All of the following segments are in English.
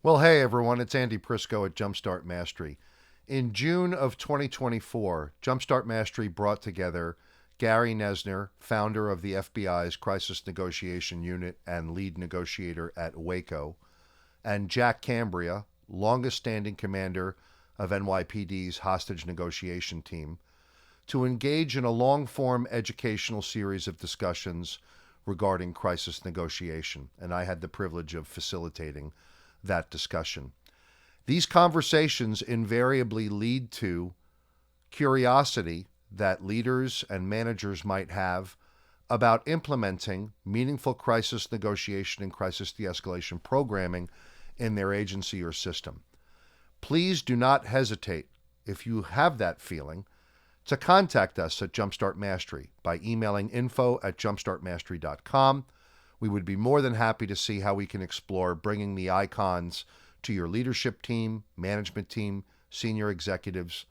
Well, hey everyone, it's Andy Prisco at Jumpstart Mastery. In June of 2024, Jumpstart Mastery brought together Gary Noesner, founder of the FBI's Crisis Negotiation Unit and lead negotiator at Waco, and Jack Cambria, longest standing commander of NYPD's hostage negotiation team, to engage in a long form educational series of discussions regarding crisis negotiation. And I had the privilege of facilitating that discussion. These conversations invariably lead to curiosity that leaders and managers might have about implementing meaningful crisis negotiation and crisis de-escalation programming in their agency or system. Please do not hesitate, if you have that feeling, to contact us at Jumpstart Mastery by emailing info@jumpstartmastery.com. We would be more than happy to see how we can explore bringing the icons to your leadership team, management team, senior executives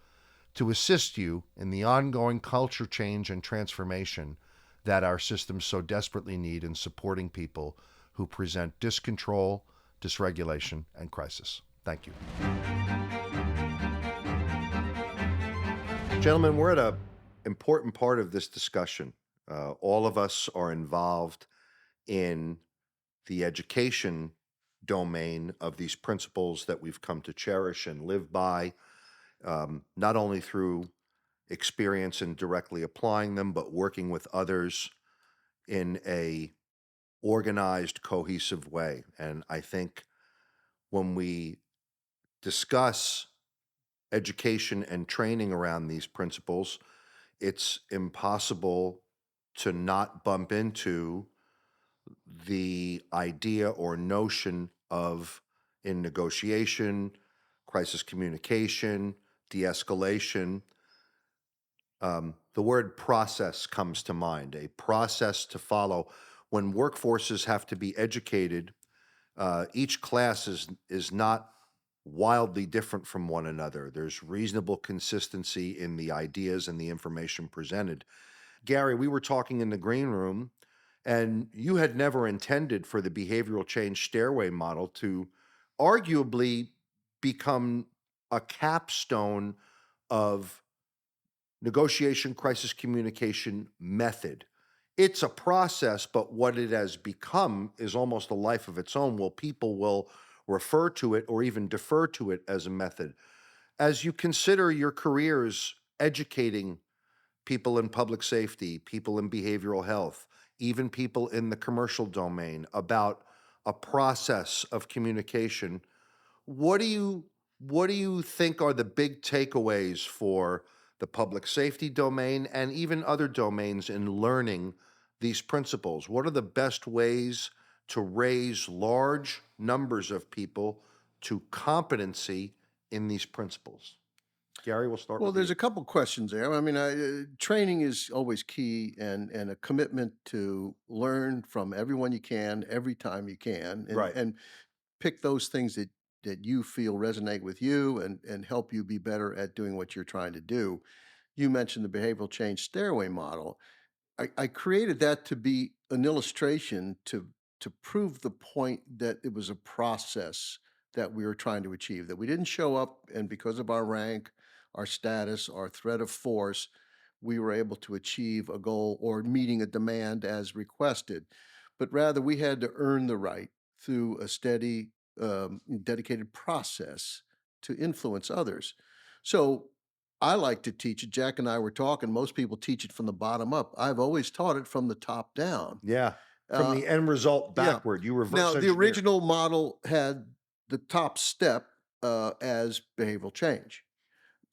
to assist you in the ongoing culture change and transformation that our systems so desperately need in supporting people who present discontrol, dysregulation, and crisis. Thank you. Gentlemen, we're at an important part of this discussion. All of us are involved in the education domain of these principles that we've come to cherish and live by, not only through experience in directly applying them, but working with others in a organized, cohesive way. And I think when we discuss education and training around these principles, it's impossible to not bump into the idea or notion of, in negotiation, crisis communication, de-escalation, the word process comes to mind, a process to follow. When workforces have to be educated, each class is not wildly different from one another. There's reasonable consistency in the ideas and the information presented. Gary, we were talking in the green room, and you had never intended for the behavioral change stairway model to arguably become a capstone of negotiation crisis communication method. It's a process, but what it has become is almost a life of its own. Well, people will refer to it or even defer to it as a method. As you consider your careers educating people in public safety, people in behavioral health, even people in the commercial domain about a process of communication, what do you think are the big takeaways for the public safety domain and even other domains in learning these principles? What are the best ways to raise large numbers of people to competency in these principles? Gary, we'll start Well, with there's you. a couple questions there. I mean, training is always key, and a commitment to learn from everyone you can, every time you can, and Right. pick those things that you feel resonate with you and help you be better at doing what you're trying to do. You mentioned the behavioral change stairway model. I created that to be an illustration to prove the point that it was a process that we were trying to achieve, that we didn't show up and because of our rank, our status, our threat of force, we were able to achieve a goal or meeting a demand as requested. But rather, we had to earn the right through a steady, dedicated process to influence others. So I like to teach it. Jack and I were talking. Most people teach it from the bottom up. I've always taught it from the top down. Yeah. From Uh, the end result yeah. backward, you reverse Now, the engineer. original model had the top step as behavioral change.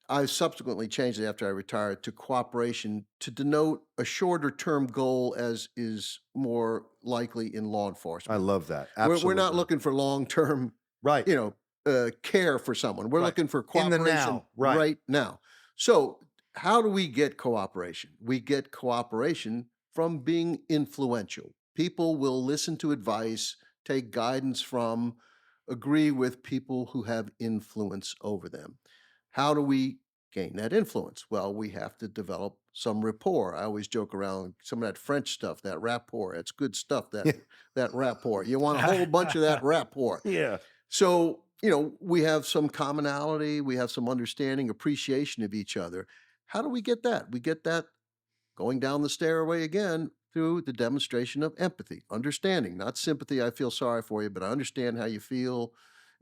I subsequently changed it after I retired to cooperation to denote a shorter term goal as is more likely in law I enforcement. love that. We're not Absolutely. looking for long term, Right. care for someone. We're Right. looking for In the cooperation now. Right. right now. So, how do we get cooperation? We get cooperation from being influential. People will listen to advice, take guidance from, agree with people who have influence over them. How do we gain that influence? Well, we have to develop some rapport. I always joke around some of that French stuff, that rapport. It's good stuff, that rapport. You want a whole bunch of that rapport. Yeah. So we have some commonality, we have some understanding, appreciation of each other. How do we get that? We get that going down the stairway again through the demonstration of empathy, understanding, not sympathy. I feel sorry for you, but I understand how you feel.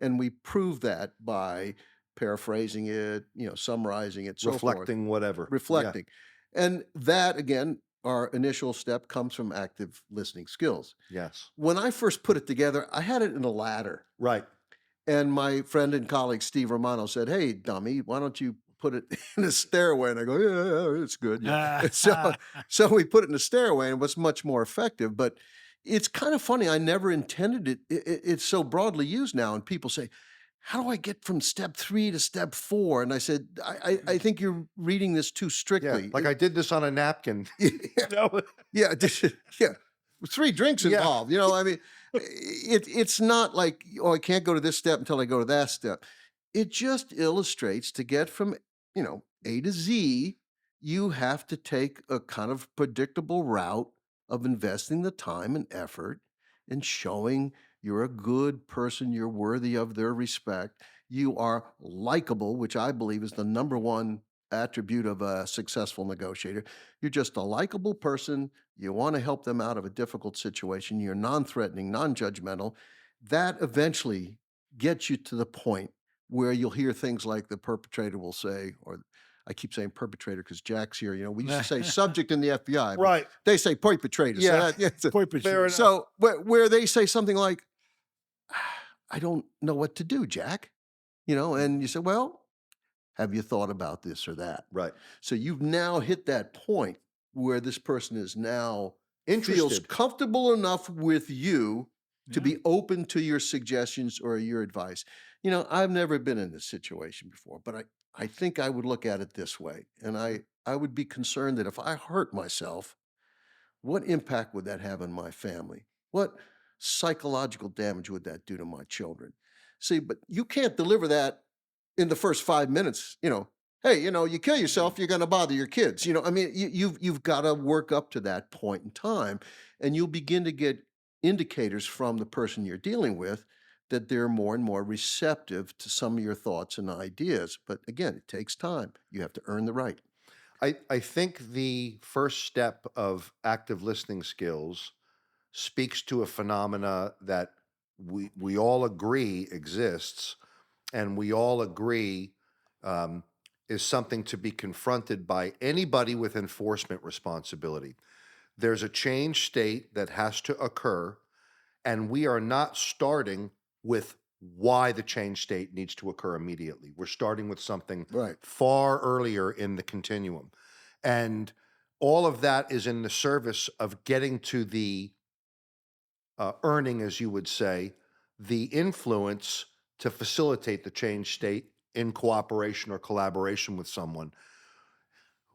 And we prove that by paraphrasing it, summarizing it, so forth, Reflecting, whatever. Yeah. reflecting. And that, again, our initial step comes from active listening skills. Yes. When I first put it together, I had it in a ladder. Right. And my friend and colleague Steve Romano said, "Hey, dummy, why don't you put it in a stairway?" And I go, "Yeah, yeah, it's good." Yeah. And so we put it in a stairway, and it was much more effective. But it's kind of funny. I never intended it. It's so broadly used now, and people say, "How do I get from step 3 to step 4?" And I said, "I think you're reading this too Yeah. strictly." Like I did this on a napkin. Yeah, No. yeah, yeah. 3 drinks Yeah. involved, I mean, it's not like, "Oh, I can't go to this step until I go to that step." It just illustrates to get from, A to Z, you have to take a kind of predictable route of investing the time and effort and showing you're a good person, you're worthy of their respect, you are likable, which I believe is the number one attribute of a successful negotiator. You're just a likable person. You want to help them out of a difficult situation. You're non threatening, non judgmental. That eventually gets you to the point where you'll hear things like the perpetrator will say, or I keep saying perpetrator because Jack's here. We used to say subject in the FBI, but Right. they say perpetrator. So Yeah. yeah, Fair enough. so where they say something like, "I don't know what to do, Jack," and you say, "Well, have you thought about this or that?" Right. So you've now hit that point where this person is now feels Interested. comfortable enough with you to Yeah. be open to your suggestions or your advice. I've never been in this situation before, but I think I would look at it this way. And I would be concerned that if I hurt myself, what impact would that have on my family? What psychological damage would that do to my children? See, but you can't deliver that in the first 5 minutes. Hey, you kill yourself, you're going to bother your kids. I mean, you've got to work up to that point in time, and you'll begin to get indicators from the person you're dealing with that they're more and more receptive to some of your thoughts and ideas. But again, it takes time. You have to earn the right. I think the first step of active listening skills speaks to a phenomena that we all agree exists, and we all agree um, is something to be confronted by anybody with enforcement responsibility. There's a change state that has to occur, and we are not starting with why the change state needs to occur immediately. We're starting with something Right. far earlier in the continuum. And all of that is in the service of getting to the earning, as you would say, the influence to facilitate the change state in cooperation or collaboration with someone.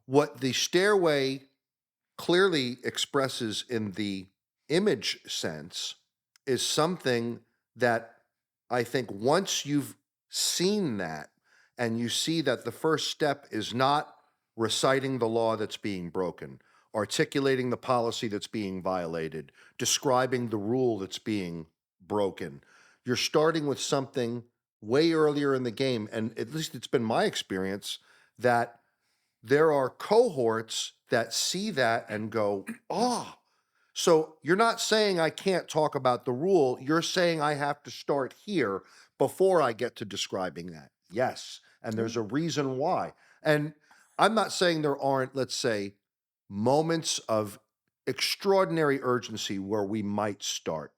What the stairway clearly expresses in the image sense is something that I think once you've seen that and you see that the first step is not reciting the law that's being broken, articulating the policy that's being violated, describing the rule that's being broken, you're starting with something way earlier in the game. And at least it's been my experience that there are cohorts that see that and go, oh, so you're not saying I can't talk about the rule. You're saying I have to start here before I get to describing that. Yes. And there's a reason why. And I'm not saying there aren't, let's say, moments of extraordinary urgency where we might start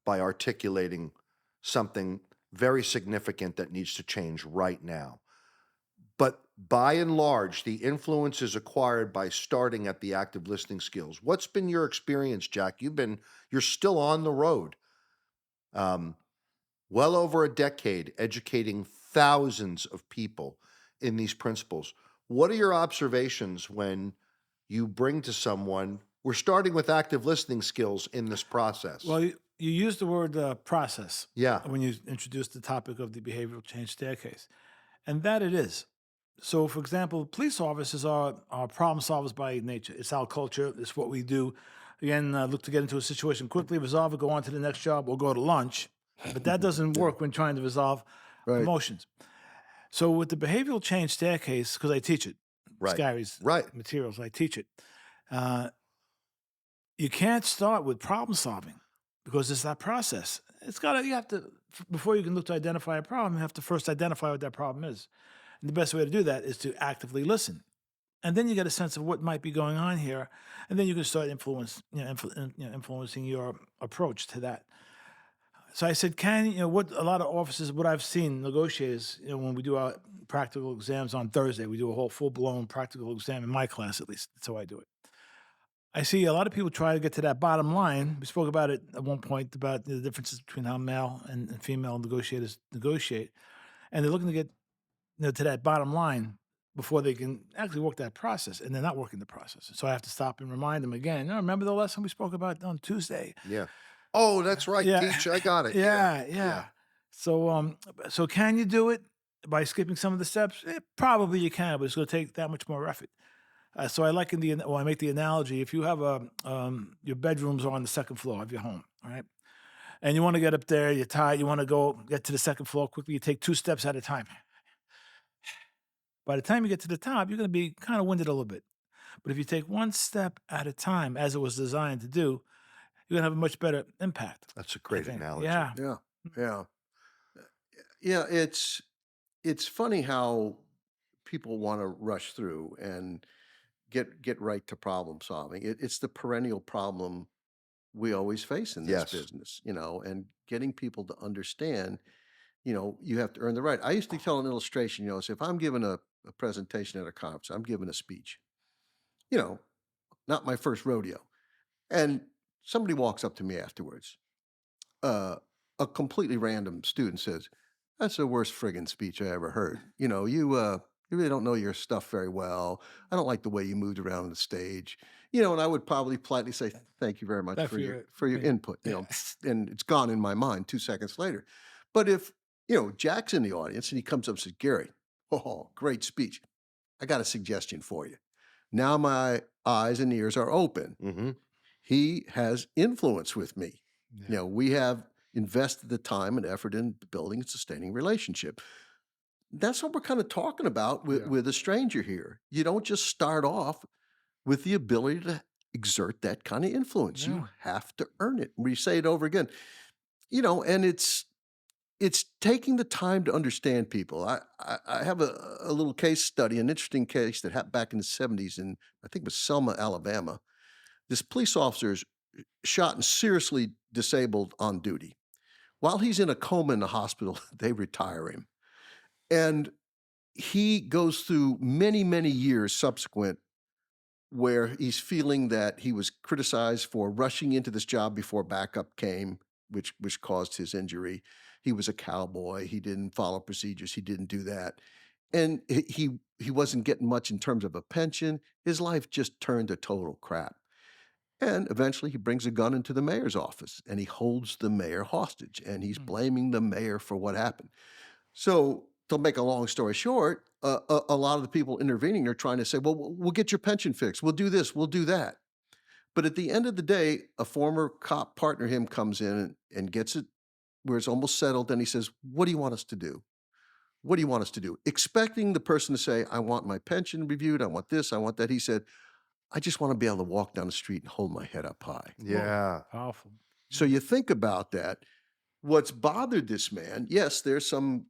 by articulating something very significant that needs to change right now. But by and large, the influence is acquired by starting at the active listening skills. What's been your experience, Jack? You're still on the road. Um, well over a decade educating thousands of people in these principles. What are your observations when you bring to someone, we're starting with active listening skills in this process? Well, you used the word process Yeah, when you introduced the topic of the behavioral change staircase, and that it is. So, for example, police officers are problem solvers by nature. It's our culture. It's what we do. Again, look to get into a situation quickly, resolve it, go on to the next job, or go to lunch. But that doesn't work when trying to resolve Right. emotions. So with the behavioral change staircase, because I teach it, Right. Scary's Right. materials, I teach it. Uh, you can't start with problem solving because it's that process. It's got to, you have to, before you can look to identify a problem, you have to first identify what that problem is. And the best way to do that is to actively listen. And then you get a sense of what might be going on here. And then you can start influencing your approach to that. So I said, what a lot of officers, what I've seen, negotiators, when we do our practical exams on Thursday, we do a whole full blown practical exam in my class, at least. That's how I do it. I see a lot of people try to get to that bottom line. We spoke about it at one point about the differences between how male and female negotiators negotiate. And they're looking to get to that bottom line before they can actually work that process. And they're not working the process. So I have to stop and remind them again. Remember the lesson we spoke about on Tuesday? Yeah. Oh, that's right, Yeah. teach. I got it. Yeah. Yeah, Yeah. yeah. So can you do it by skipping some of the steps? Probably you can, but it's going to take that much more effort. So I liken I make the analogy. If you have your bedrooms are on the second floor of your home, all right, and you want to get up there, you're tired, you want to go get to the second floor quickly. You take 2 steps at a time. By the time you get to the top, you're going to be kind of winded a little bit. But if you take 1 step at a time, as it was designed to do, you're going to have a much better impact. That's a I great think. analogy. Yeah. Yeah. Yeah. Yeah. It's funny how people want to rush through and get right to problem solving. It's the perennial problem we always face in this Yes. business, and getting people to understand, you have to earn the right. I used to tell an illustration, so if I'm giving a presentation at a conference, I'm giving a speech, you know, not my first rodeo. And somebody walks up to me afterwards. Uh, a completely random student says, "That's the worst friggin' speech I ever heard. You really don't know your stuff very well. I don't like the way you moved around the stage." And I would probably politely say, "Thank you very much That for for your your for your opinion. input." Yeah. And it's gone in my mind 2 seconds later. But if Jack's in the audience and he comes up and says, "Gary, oh, great speech. I got a suggestion for you." Now my eyes and ears are open. Mm-hmm. He has influence with me. Yeah. We have invested the time and effort in building and sustaining relationship. That's what we're kind of talking about with, Yeah. with a stranger here. You don't just start off with the ability to exert that kind of influence. Yeah. You have to earn it. We say it over again. And it's taking the time to understand people. I have a little case study, an interesting case that happened back in the 70s in, I think it was Selma, Alabama. This police officer is shot and seriously disabled on duty. While he's in a coma in the hospital, they retire him. And he goes through many, many years subsequent where he's feeling that he was criticized for rushing into this job before backup came, which caused his injury. He was a cowboy. He didn't follow procedures. He didn't do that. And he wasn't getting much in terms of a pension. His life just turned to total crap. And eventually he brings a gun into the mayor's office and he holds the mayor hostage and he's Mm. blaming the mayor for what happened. So, to make a long story short, a lot of the people intervening are trying to say, well, we'll get your pension fixed. We'll do this. We'll do that. But at the end of the day, a former cop partner, him, comes in and gets it where it's almost settled. And he says, "What do you want us to do? What do you want us to do?" Expecting the person to say, "I want my pension reviewed. I want this. I want that." He said, "I just want to be able to walk down the street and hold my head up high." Whoa. Yeah. Powerful. So you think about that. What's bothered this man, yes, there's some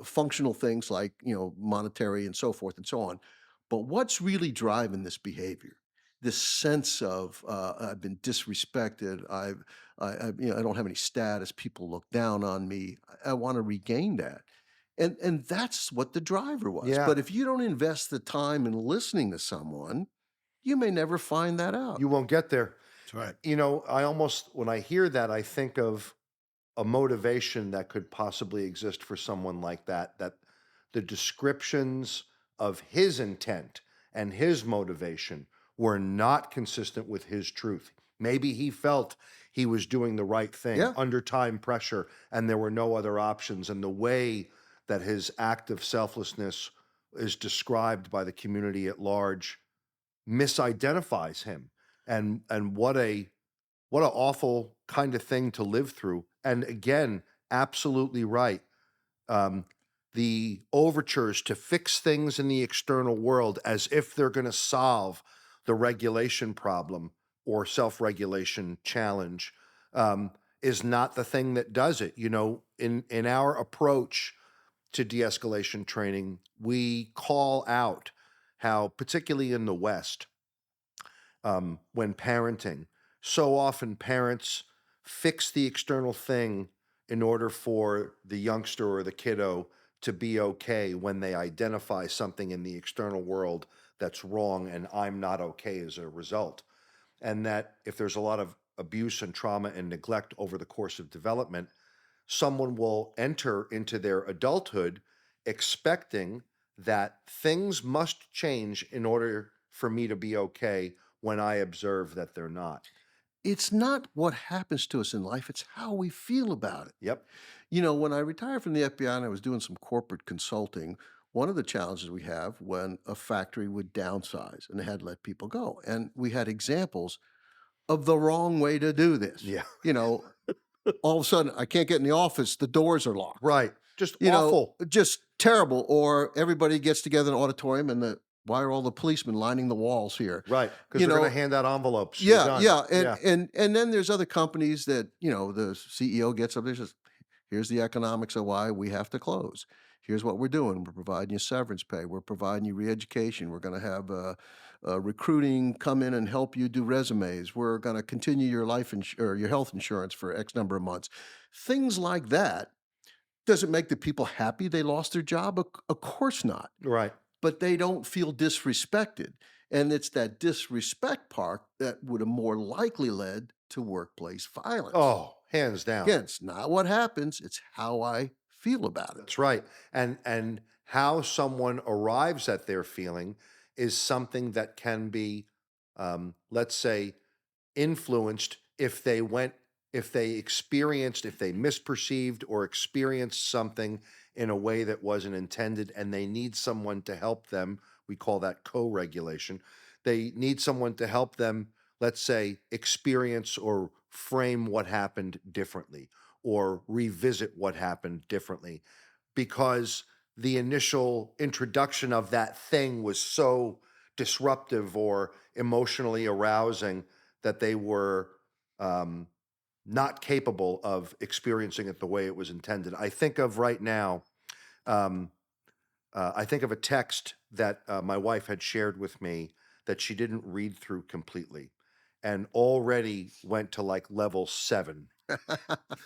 functional things like, monetary and so forth and so on. But what's really driving this behavior? This sense of I've been disrespected. I don't have any status. People look down on me. I want to regain that. And that's what the driver was. Yeah. But if you don't invest the time in listening to someone, you may never find that out. You won't get there. That's right. I almost, when I hear that, I think of a motivation that could possibly exist for someone like that, that the descriptions of his intent and his motivation were not consistent with his truth. Maybe he felt he was doing the right thing Yeah. under time pressure and there were no other options. And the way that his act of selflessness is described by the community at large misidentifies him. And what an awful kind of thing to live through. And again, absolutely right. um, the overtures to fix things in the external world as if they're going to solve the regulation problem or self-regulation challenge, is not the thing that does it. In our approach to de-escalation training, we call out how, particularly in the West, when parenting, so often parents fix the external thing in order for the youngster or the kiddo to be okay when they identify something in the external world that's wrong, and I'm not okay as a result. And that if there's a lot of abuse and trauma and neglect over the course of development, someone will enter into their adulthood expecting that things must change in order for me to be okay when I observe that they're not. It's not what happens to us in life, it's how we feel about it. Yep. When I retired from the FBI and I was doing some corporate consulting, one of the challenges we have when a factory would downsize and they had to let people go. And we had examples of the wrong way to do this. Yeah. All of a sudden, I can't get in the office, the doors are locked. Right. Just awful. Just terrible. Or everybody gets together in an auditorium and why are all the policemen lining the walls here? Right. Because You they're going know, to hand out envelopes. You're yeah, done. yeah, and Yeah. and and then there's other companies that the CEO gets up there and says, "Here's the economics of why we have to close. Here's what we're doing. We're providing you severance pay. We're providing you re-education. We're going to have recruiting come in and help you do resumes. We're going to continue your or your health insurance for X number of months." Things like that. Does it make the people happy they lost their job? Of course not, Right. but they don't feel disrespected. And it's that disrespect part that would have more likely led to workplace violence. Oh, hands down. Again, it's not what happens, it's how I feel about it. That's right. And how someone arrives at their feeling is something that can be, let's say, influenced if they misperceived or experienced something in a way that wasn't intended, and they need someone to help them. We call that co-regulation. They need someone to help them, let's say, experience or frame what happened differently or revisit what happened differently because the initial introduction of that thing was so disruptive or emotionally arousing that they were um, not capable of experiencing it the way it was intended. I think of right now, um, I think of a text that my wife had shared with me that she didn't read through completely and already went to like level 7.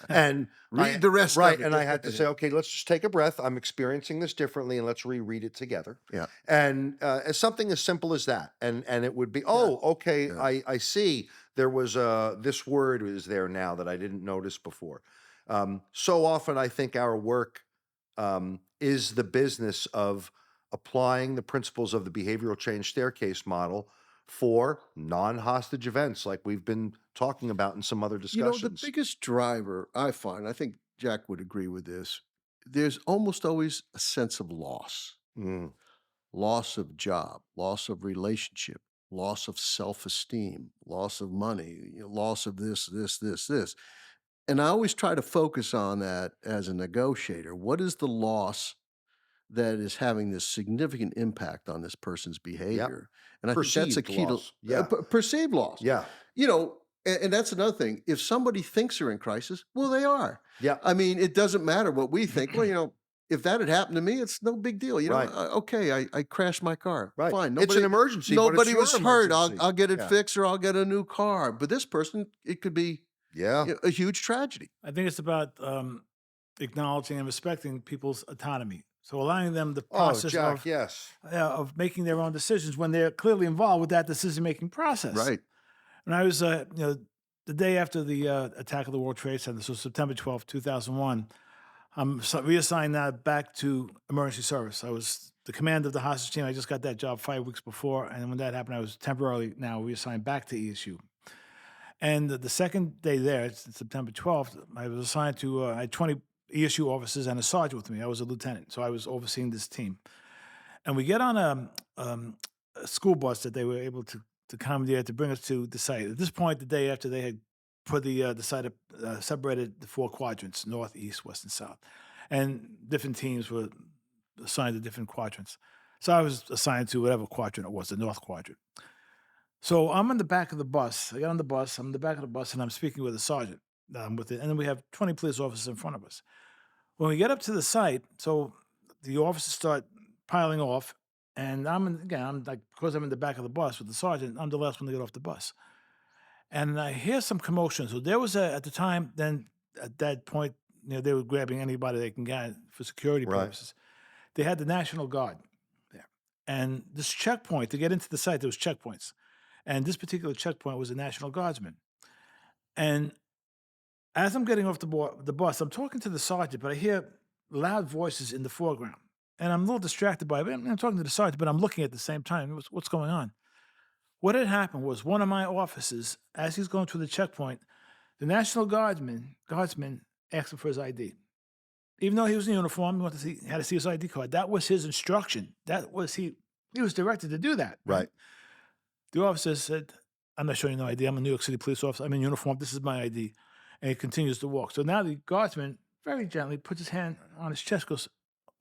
And Read the rest of it. I had to say, okay, let's just take a breath. I'm experiencing this differently, and let's reread it together. Yeah. And as something as simple as that, and it would be, Yeah. oh, okay, Yeah. I see. There was this word is there now that I didn't notice before. So often, I think our work is the business of applying the principles of the behavioral change staircase model for non-hostage events, like we've been talking about in some other The discussions. biggest driver I find, I think Jack would agree with this, there's almost always a sense of loss. Mm. Loss of job, loss of relationship, loss of self-esteem, loss of money, loss of this. And I always try to focus on that as a negotiator. What is the loss that is having this significant impact on this person's Yep. behavior? And I think that's a Perceived key to loss. Yeah. perceived loss. Yeah. And that's another thing. If somebody thinks they're in crisis, well, they are. Yeah. I mean, it doesn't matter what we think. Well, if that had happened to me, it's no big deal. Right. Okay, I crashed my car. Right. Fine. It's an emergency, but it's Nobody your was hurt. emergency. I'll get it Yeah. fixed or I'll get a new car. But this person, it could be Yeah. a huge tragedy. I think it's about acknowledging and respecting people's autonomy. So allowing them the Oh, process Jack, yes. of making their own decisions when they're clearly involved with that decision-making process. Right. And I was, the day after the attack of the World Trade Center, so September 12th, 2001, I'm reassigned now back to emergency service. I was the commander of the hostage team. I just got that job 5 weeks before. And when that happened, I was temporarily now reassigned back to ESU. And the second day there, it's September 12th, I was assigned to, I had 20 ESU officers and a sergeant with me. I was a lieutenant, so I was overseeing this team. And we get on a school bus that they were able to commandeer to bring us to the site. At this point, the day after they had put the site up, separated the 4 quadrants, north, east, west, and south. and different teams were assigned to different quadrants. So I was assigned to whatever quadrant it was, the north quadrant. So I'm in the back of the bus. I got on the bus. I'm in the back of the bus, and I'm speaking with a sergeant. With it, and then we have 20 police officers in front of us. When we get up to the site, so the officers start piling off, and I'm like, because I'm in the back of the bus with the sergeant, I'm the last one to get off the bus. And I hear some commotion. So there was at the time, then at that point, they were grabbing anybody they can get for security Right. purposes. They had the National Guard there. And this checkpoint, to get into the site, there was checkpoints. And this particular checkpoint was a National Guardsman. And as I'm getting off the bus, I'm talking to the sergeant, but I hear loud voices in the foreground. And I'm a little distracted by it. I'm talking to the sergeant, but I'm looking at the same time. What's going on? What had happened was one of my officers, as he's going through the checkpoint, the National Guardsman asked him for his ID. Even though he was in uniform, he had to see his ID card. That was his instruction. He was directed to do that. Right. The officer said, I'm not showing you no ID. I'm a New York City police officer. I'm in uniform. This is my ID. And he continues to walk. So now the guardsman very gently puts his hand on his chest, goes,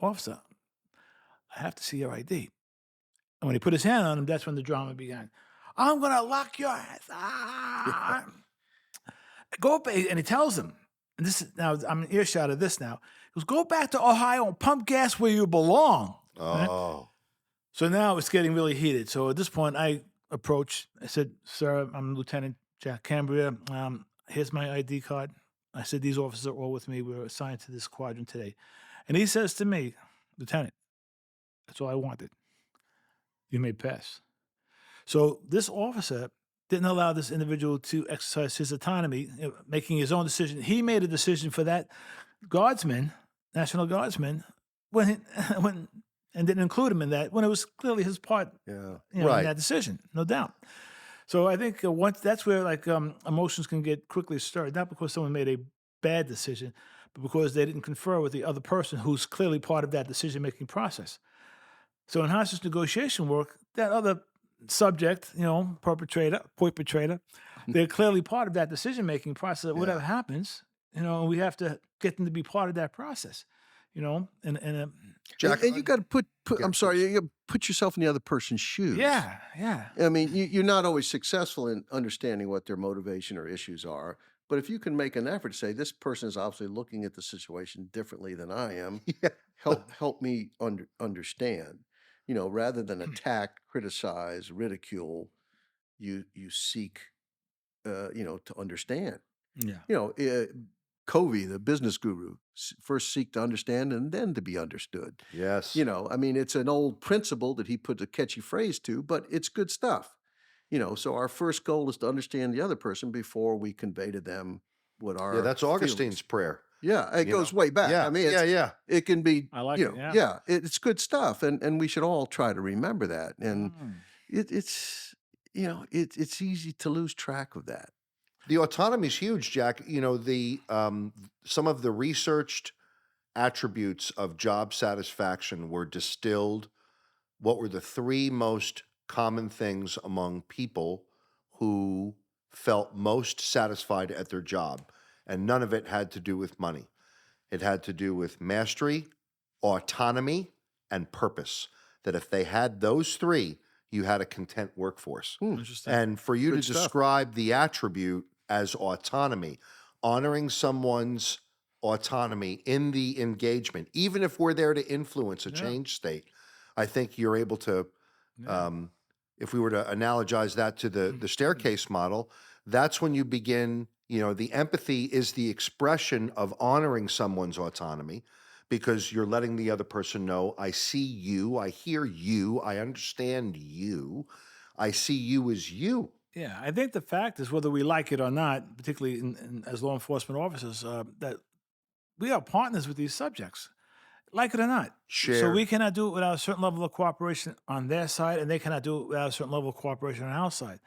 Officer, I have to see your ID. And when he put his hand on him, that's when the drama began. I'm going to lock your ass. Ah. Go back. And he tells him, and this is now, I'm in earshot of this now. He goes, go back to Ohio and pump gas where you belong. Right? Oh, So now it's getting really heated. So at this point, I approached. I said, Sir, I'm Lieutenant Jack Cambria. Here's my ID card. I said, these officers are all with me. We're assigned to this quadrant today. And he says to me, Lieutenant, that's all I wanted. You may pass. So this officer didn't allow this individual to exercise his autonomy, making his own decision. He made a decision for that guardsman, National Guardsman, when and didn't include him in that when it was clearly his part, Yeah. in Right. that decision, no doubt. So I think once that's where emotions can get quickly stirred, not because someone made a bad decision, but because they didn't confer with the other person who's clearly part of that decision making process. So in hostage negotiation work, that other subject, perpetrator, they're clearly part of that decision making process. Whatever happens, we have to get them to be part of that process. And Jack, And you got to put. yeah, I'm sorry. please. You gotta put yourself in the other person's shoes. yeah. I mean, you're not always successful in understanding what their motivation or issues are. But if you can make an effort to say, this person is obviously looking at the situation differently than I am, Yeah. help me understand. Rather than attack, criticize, ridicule, you seek, to understand. Yeah. Covey, the business guru, first seek to understand and then to be understood. Yes. I mean, it's an old principle that he put a catchy phrase to, but it's good stuff. So our first goal is to understand the other person before we convey to them what our Yeah, that's Augustine's feelings. prayer. Yeah, it you goes know? way back. Yeah. I mean, Yeah. Yeah. it can be, I like it, it's good stuff, and we should all try to remember that. And Mm. it's easy to lose track of that. The autonomy is huge, Jack. Some of the researched attributes of job satisfaction were distilled. What were the three most common things among people who felt most satisfied at their job? And none of it had to do with money. It had to do with mastery, autonomy, and purpose. That if they had those three, you had a content workforce. Interesting. And for you Good to stuff. describe the attribute as autonomy, honoring someone's autonomy in the engagement, even if we're there to influence a Yeah. change state, I think you're able to, if we were to analogize that to the staircase model, that's when you begin, the empathy is the expression of honoring someone's autonomy because you're letting the other person know, I see you, I hear you, I understand you, I see you as you. Yeah, I think the fact is, whether we like it or not, particularly as law enforcement officers, that we are partners with these subjects, like it or not. So Share. we cannot do it without a certain level of cooperation on their side, and they cannot do it without a certain level of cooperation on our side.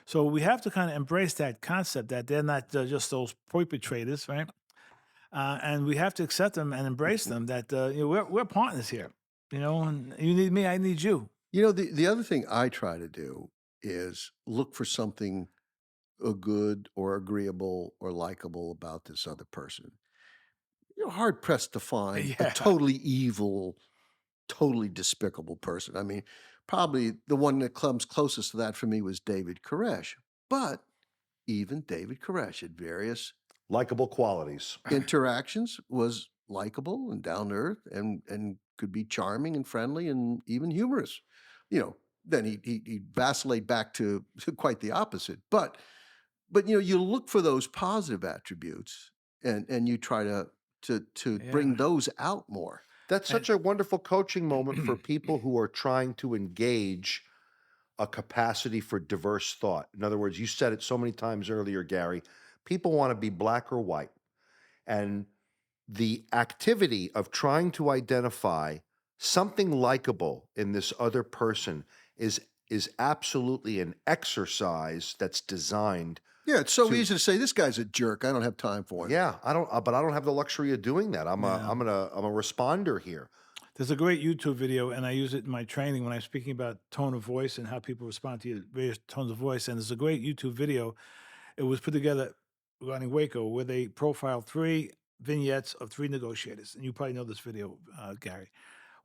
So we have to kind of embrace that concept that they're not just those perpetrators, right? And we have to accept them and embrace them. That we're partners here. And you need me, I need you. The other thing I try to do is look for something good or agreeable or likable about this other person. you're hard pressed to find a Yeah. totally evil, totally despicable person. I mean, probably the one that comes closest to that for me was David Koresh. But even David Koresh at various Likable qualities. interactions was likable and down to earth and could be charming and friendly and even humorous. You know, then he vacillate back to quite the opposite. But you know, you look for those positive attributes and you try to Yeah. bring those out more. That's And such a wonderful coaching moment for people who are trying to engage a capacity for diverse thought. In other words, you said it so many times earlier, Gary. People want to be black or white. And the activity of trying to identify something likable in this other person is absolutely an exercise that's designed Yeah, it's so to easy to say this guy's a jerk. I don't have time for him. yeah, I don't but I don't have the luxury of doing that. yeah. I'm a responder here. There's a great YouTube video, and I use it in my training when I'm speaking about tone of voice and how people respond to your various tones of voice. And there's a great YouTube video. It was put together regarding Waco, where they profile 3 vignettes of 3 negotiators. And you probably know this video, Gary,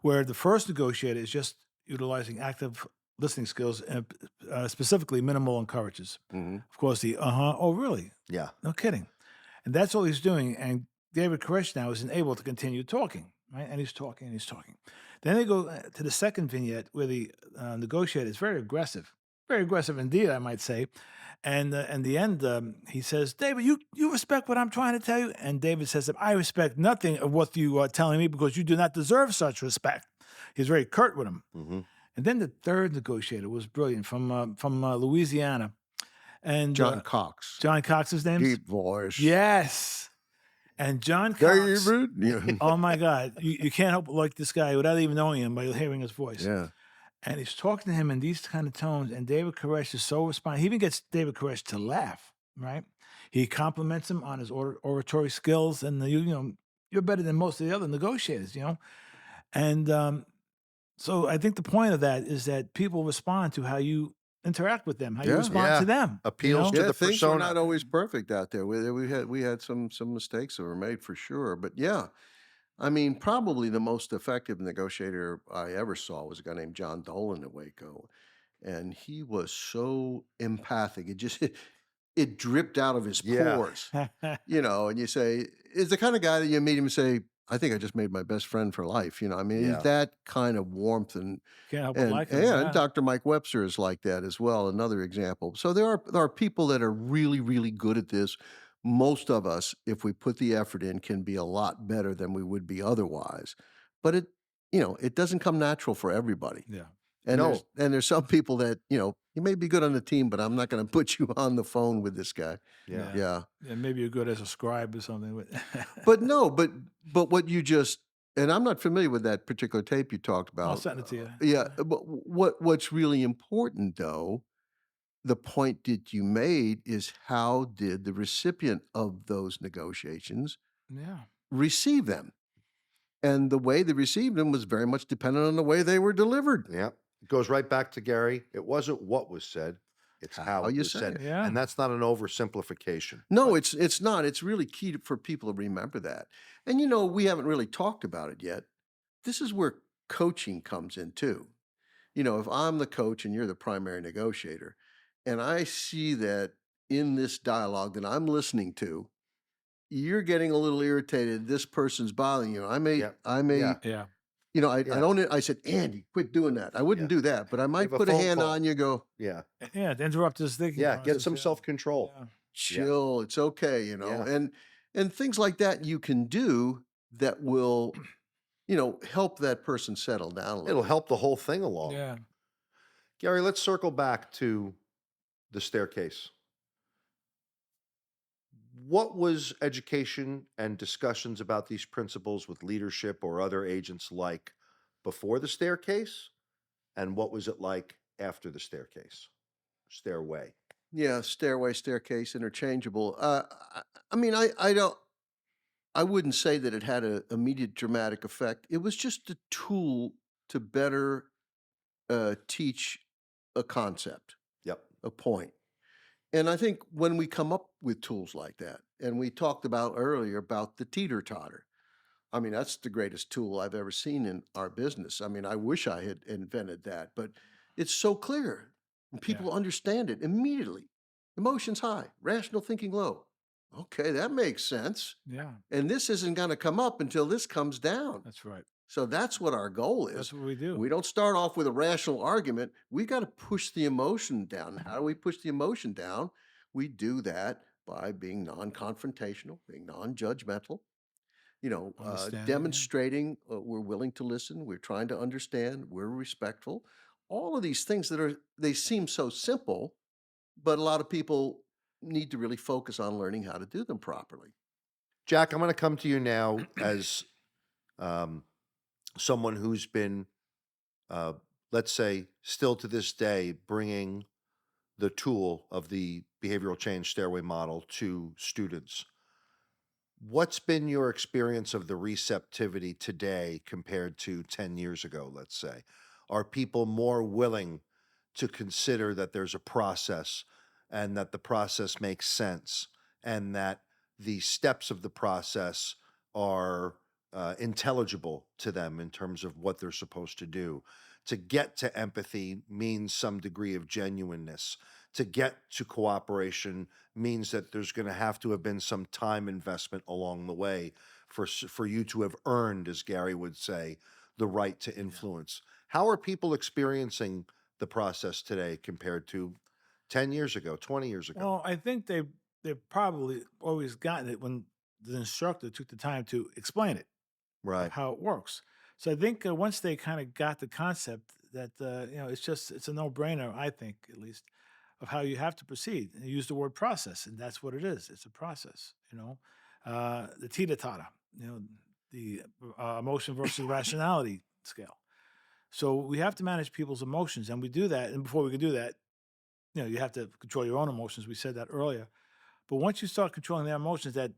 where the first negotiator is just utilizing active listening skills and specifically minimal encourages. Mhm. Of course, the oh, really? Yeah. No kidding. And that's all he's doing. And David Koresh now isn't able to continue talking, right? And he's talking and he's talking. Then they go to the second vignette where the negotiator is very aggressive indeed, I might say. And in the end, he says, "David, you respect what I'm trying to tell you." And David says, "I respect nothing of what you are telling me because you do not deserve such respect." He's very curt with him. Mhm. And then the third negotiator was brilliant from Louisiana, and John Cox, John Cox's name's deep voice. yes. And John Cox, David. Yeah. oh my God, you can't help but like this guy without even knowing him by hearing his voice. Yeah. And he's talking to him in these kind of tones, and David Koresh is so responsive. He even gets David Koresh to laugh, right? He compliments him on his oratory skills, and you're better than most of the other negotiators, And so I think the point of that is that people respond to how you interact with them, how you Yeah. respond Yeah. to them. Appeals to Yeah, the things were persona. not always perfect out there. We had some mistakes that were made for sure. But yeah, I mean, probably the most effective negotiator I ever saw was a guy named John Dolan at Waco, and he was so empathic. It just it dripped out of his Yeah. pores, and you say, is the kind of guy that you meet him and say, I think I just made my best friend for life. I mean, he's Yeah. that kind of warmth Can't help but and like him. and Yeah. Dr. Mike Webster is like that as well, another example. So there are people that are really, really good at this. Most of us, if we put the effort in, can be a lot better than we would be otherwise. But it doesn't come natural for everybody. Yeah. And No. there's some people that, you may be good on the team, but I'm not going to put you on the phone with this guy. Yeah. Yeah. Yeah, maybe you're good as a scribe or something. But no, but what you just and I'm not familiar with that particular tape you talked I'll about. send it to you. Yeah, but what's really important though, the point that you made is how did the recipient of those negotiations Yeah. receive them? And the way they received them was very much dependent on the way they were delivered. Yeah. It goes right back to Gary. It wasn't what was said, it's How how it you was say said. it. Yeah. And that's not an oversimplification. No, But it's not. It's really key for people to remember that. And we haven't really talked about it yet. This is where coaching comes in too. If I'm the coach and you're the primary negotiator, and I see that in this dialogue that I'm listening to, you're getting a little irritated. This person's bothering you. yeah. I may, Yeah. Yeah. I Yeah. don't, I said, Andy, quit doing that. I wouldn't Yeah. do that, but I might Give a put a phone hand call. on you, go, Yeah. Yeah. To interrupt his thinking Yeah. Get process. some Yeah. self-control. Yeah. chill. It's okay, Yeah. and things like that you can do that will, help that person settle down a little It'll bit. help the whole thing along. Yeah. Gary, let's circle back to the staircase. What was education and discussions about these principles with leadership or other agents like before the staircase? And what was it like after the staircase? Stairway. Yeah, stairway, staircase, interchangeable. I mean, I wouldn't say that it had an immediate dramatic effect. It was just a tool to better teach a concept, Yep. a point. And I think when we come up with tools like that, and we talked about earlier about the teeter totter, I mean, that's the greatest tool I've ever seen in our business. I mean, I wish I had invented that, but it's so clear and Yeah. people understand it immediately. Emotions high, rational thinking low. Okay, that makes sense. Yeah. And this isn't going to come up until this comes down. That's right. So that's what our goal is. That's what we do. We don't start off with a rational argument. We got to push the emotion down. How do we push the emotion down? We do that by being non confrontational, being non judgmental, Understanding. Yeah. demonstrating we're willing to listen, we're trying to understand, we're respectful. All of these things they seem so simple, but a lot of people need to really focus on learning how to do them properly. Jack, I'm going to come to you now as um, someone who's been, uh, let's say, still to this day, bringing the tool of the behavioral change stairway model to students. What's been your experience of the receptivity today compared to 10 years ago, let's say? Are people more willing to consider that there's a process and that the process makes sense and that the steps of the process are intelligible to them in terms of what they're supposed to do? To get to empathy means some degree of genuineness. To get to cooperation means that there's going to have to have been some time investment along the way for you to have earned, as Gary would say, the right to Yeah. influence. How are people experiencing the process today compared to 10 years ago, 20 years ago? Well, I think they've probably always gotten it when the instructor took the time to explain it, of Right. how it works. So I think once they kind of got the concept that it's a no brainer. I think at least of how you have to proceed. And you use the word process, and that's what it is. It's a process. The teeter totter. The emotion versus rationality scale. So we have to manage people's emotions, and we do that. And before we can do that, you have to control your own emotions. We said that earlier. But once you start controlling their emotions, that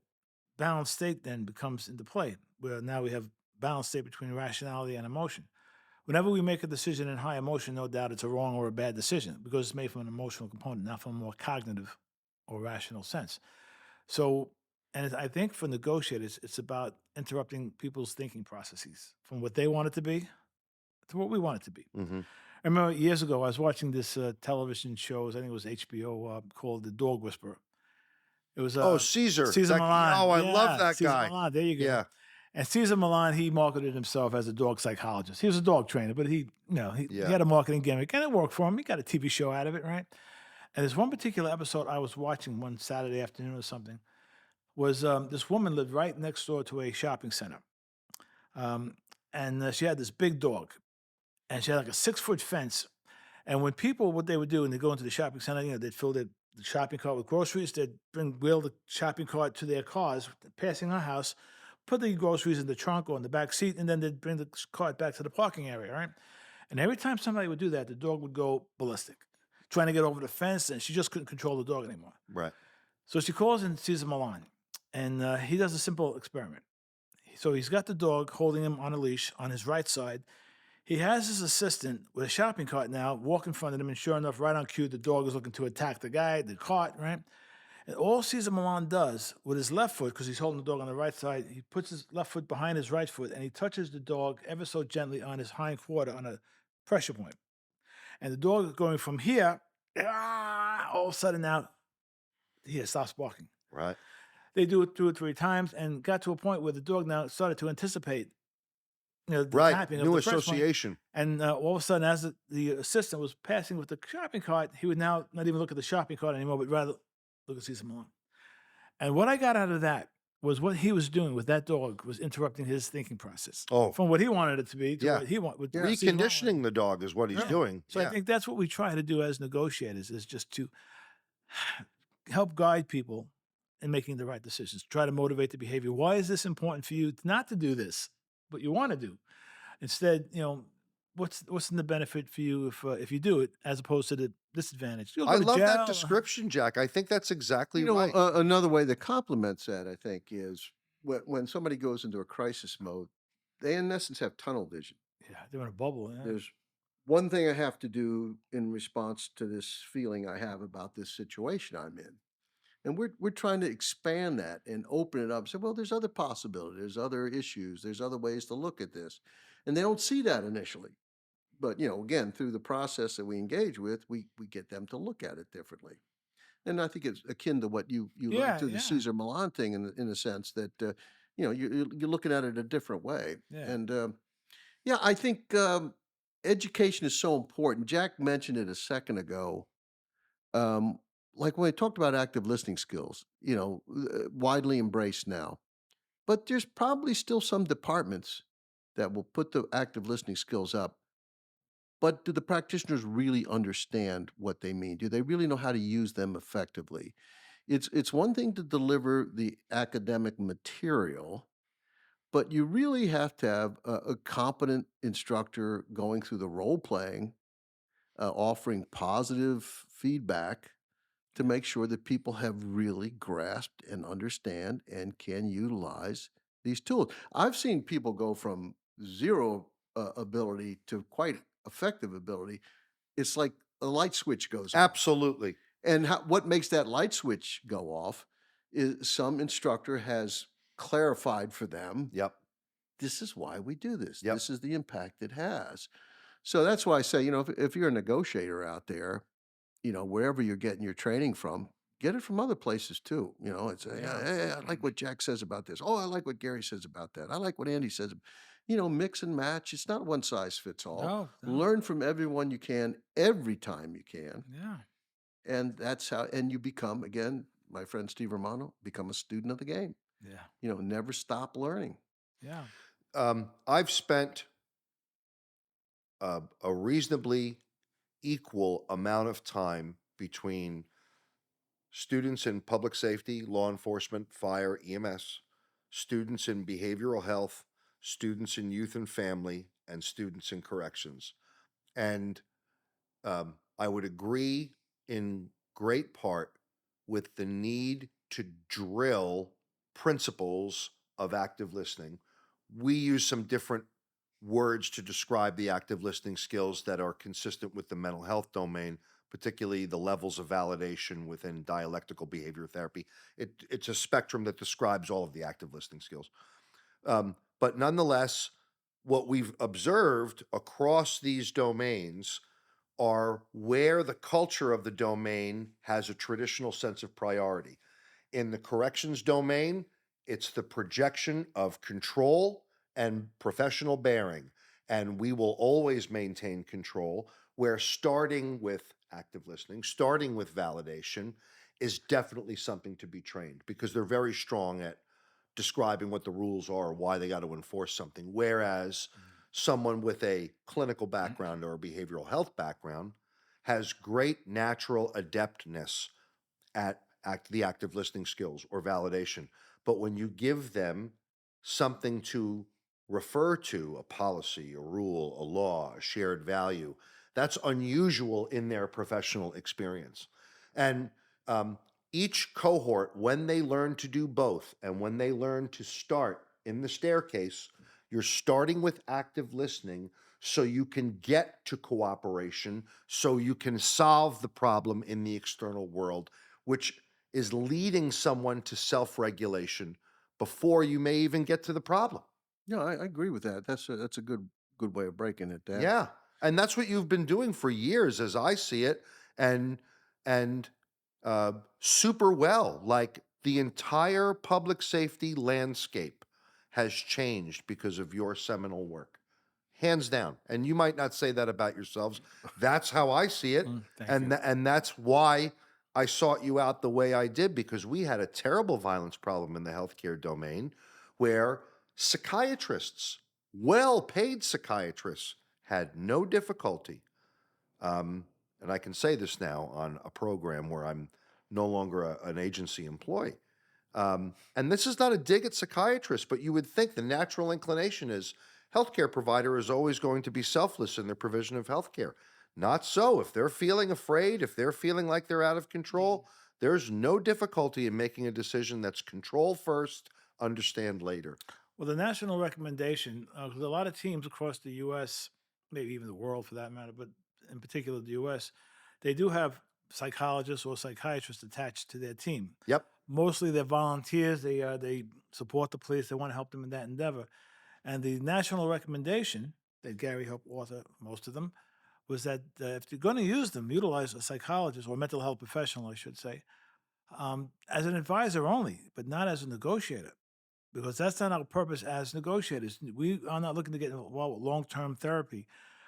balanced state then becomes into play, where now we have balanced state between rationality and emotion. Whenever we make a decision in high emotion, no doubt it's a wrong or a bad decision because it's made from an emotional component, not from a more cognitive or rational sense. So, I think for negotiators, it's about interrupting people's thinking processes from what they want it to be to what we want it to be. Hmm. I remember years ago, I was watching this television show, I think it was HBO, called The Dog Whisperer. It was Oh, Caesar. Caesar Milan. Oh, I love Yeah, that Caesar guy. Milan. There you go. Yeah. And Caesar Milan, he marketed himself as a dog psychologist. He was a dog trainer, but he Yeah. had a marketing gimmick, and it worked for him. He got a TV show out of it, right? And there's one particular episode I was watching one Saturday afternoon or something. Was this woman lived right next door to a shopping center, um, and she had this big dog, and she had like a 6 foot fence. And when people, what they would do when they go into the shopping center, they'd fill the shopping cart with groceries. They'd wheel the shopping cart to their cars, passing our house, put the groceries in the trunk or in the back seat, and then they'd bring the cart back to the parking area, right? And every time somebody would do that, the dog would go ballistic, trying to get over the fence, and she just couldn't control the dog anymore. Right. So she calls and sees Milan, and he does a simple experiment. So he's got the dog holding him on a leash on his right side. He has his assistant with a shopping cart now walk in front of him, and sure enough, right on cue, the dog is looking to attack the cart, right? And all Caesar Milan does with his left foot, because he's holding the dog on the right side, he puts his left foot behind his right foot and he touches the dog ever so gently on his hind quarter on a pressure point. And the dog is going from here, all of a sudden now, here, stops barking. Right. They do it 2 or 3 times and got to a point where the dog now started to anticipate the Right. tapping of New the press point. association. And all of a sudden, as the assistant was passing with the shopping cart, he would now not even look at the shopping cart anymore, but rather look at Cesar Millan. And what I got out of that was what he was doing with that dog was interrupting his thinking process Oh, from what he wanted it to be to yeah. what he wanted. With Yeah. Cesar Millan. Reconditioning the dog is what he's Yeah. doing. So I Yeah. think that's what we try to do as negotiators is just to help guide people in making the right decisions. Try to motivate the behavior. Why is this important for you not to do this, but you want to do? Instead, what's in the benefit for you if you do it, as opposed to the disadvantage? You'll I go to love that jail. description, Jack. I think that's exactly You know, right. another way that complements that, I think, is when somebody goes into a crisis mode, they in essence have tunnel vision. Yeah, they're in a bubble. Yeah. There's one thing I have to do in response to this feeling I have about this situation I'm in. And we're trying to expand that and open it up. Say, well, there's other possibilities, there's other issues, there's other ways to look at this. And they don't see that initially. But again, through the process that we engage with, we get them to look at it differently. And I think it's akin to what you learned Yeah, through the yeah, Caesar Milan thing in a sense that you're looking at it a different way. yeah. And yeah, I think education is so important. Jack mentioned it a second ago. Um, like when we talked about active listening skills, widely embraced now. But there's probably still some departments that will put the active listening skills up. But do the practitioners really understand what they mean? Do they really know how to use them effectively? It's one thing to deliver the academic material, but you really have to have a competent instructor going through the role playing, offering positive feedback to make sure that people have really grasped and understand and can utilize these tools. I've seen people go from zero ability to quite effective ability. It's like a light switch goes off. Absolutely. And what makes that light switch go off is some instructor has clarified for them, Yep. this is why we do this. Yep. This is the impact it has. So that's why I say, if you're a negotiator out there, wherever you're getting your training from, get it from other places too. It's Yeah. hey, I like what Jack says about this. Oh, I like what Gary says about that. I like what Andy says. Mix and match. It's not one size fits all. No, no. Learn from everyone you can every time you can. Yeah, And that's how, and you become, again, my friend Steve Romano, become a student of the game. yeah, Never stop learning. yeah, I've spent a reasonably equal amount of time between students in public safety, law enforcement, fire, EMS, students in behavioral health, students in youth and family, and students in corrections. And I would agree in great part with the need to drill principles of active listening. We use some different words to describe the active listening skills that are consistent with the mental health domain, particularly the levels of validation within dialectical behavior therapy. It's a spectrum that describes all of the active listening skills. But nonetheless, what we've observed across these domains are where the culture of the domain has a traditional sense of priority. In the corrections domain, it's the projection of control and professional bearing. And we will always maintain control, where starting with active listening, starting with validation is definitely something to be trained because they're very strong at describing what the rules are, why they got to enforce something. Whereas someone with a clinical background or a behavioral health background has great natural adeptness at the active listening skills or validation. But when you give them something to refer to, a policy, a rule, a law, a shared value, that's unusual in their professional experience. And um, each cohort, when they learn to do both and when they learn to start in the staircase, you're starting with active listening so you can get to cooperation, so you can solve the problem in the external world, which is leading someone to self regulation before you may even get to the problem. Yeah, I agree with that. That's a good way of breaking it down. Yeah. And that's what you've been doing for years as I see it. And and super well. Like the entire public safety landscape has changed because of your seminal work. Hands down. And you might not say that about yourselves. That's how I see it. thank And you. and that's why I sought you out the way I did, because we had a terrible violence problem in the healthcare domain where psychiatrists, well-paid psychiatrists, had no difficulty. And I can say this now on a program where I'm no longer an agency employee. And this is not a dig at psychiatrists, but you would think the natural inclination is healthcare provider is always going to be selfless in their provision of healthcare. Not so. If they're feeling afraid, if they're feeling like they're out of control, there's no difficulty in making a decision that's control first, understand later. Well, the national recommendation, 'cause a lot of teams across the U.S., maybe even the world for that matter, but in particular the U.S., they do have psychologists or psychiatrists attached to their team. Yep. Mostly they're volunteers. They support the police. They want to help them in that endeavor. And the national recommendation that Gary helped author, most of them, was that if you're going to use them, utilize a psychologist or mental health professional, I should say, as an advisor only, but not as a negotiator, because that's not our purpose as negotiators. We are not looking to get involved with long-term therapy.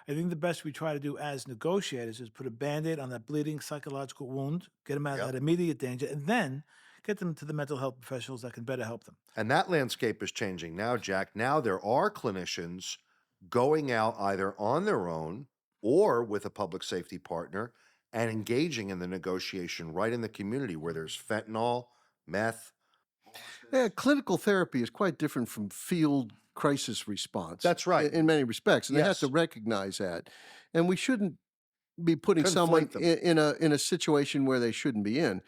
I think the best we try to do as negotiators is put a Band-Aid on that bleeding psychological wound, get them out of Yep. that immediate danger, and then get them to the mental health professionals that can better help them. And that landscape is changing now, Jack. Now there are clinicians going out either on their own or with a public safety partner and engaging in the negotiation right in the community where there's fentanyl, meth. Yeah, clinical therapy is quite different from field crisis response. That's right. In many respects, and they have to Yes. recognize that. And we shouldn't be putting someone Conflate them. in a situation where they shouldn't be in.